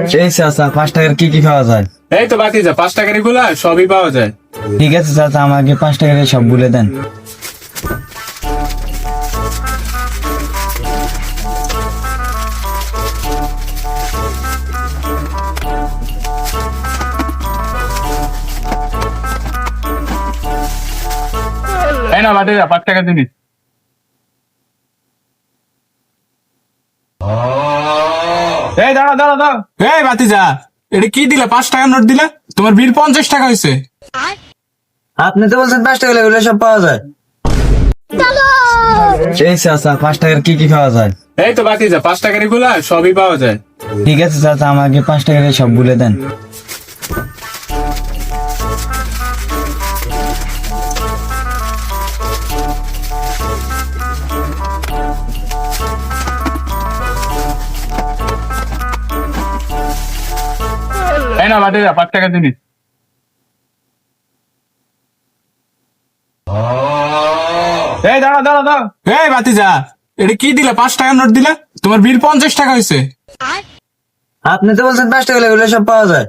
এই চাচা 5 টাকার কি কি পাওয়া যায়? এই তো বাতিজা 5 টাকার এগুলা সবই পাওয়া যায়। ঠিক আছে চাচা, আমাকে 5 টাকার সব বলে দেন। এই না বাতিজা 5 টাকা জিনিস। এই দাঁড়া দাঁড়া দাঁড়া, এই বাতিজা এটা কি দিলা? 5 টাকার নোট দিলা, তোমার বিল 50 টাকা হয়েছে। আপনি তো বলছেন 5 টাকা এগুলো সব পাওয়া যায়। এই চাচা 5 টাকার কি কি পাওয়া যায়? এই তো বাতিজা 5 টাকার এগুলা সবই পাওয়া যায়। ঠিক আছে চাচা, আমাকে 5 টাকার সব বলে দেন। এই না বাতিজা 5 টাকা জিনিস। এই দাঁড়া দাঁড়া দাঁড়া, এই বাতিজা এটা কি দিলা? 5 টাকার নোট দিলা, তোমার বিল 50 টাকা হয়েছে। আপনি তো বলছেন 5 টাকা এগুলো সব পাওয়া যায়।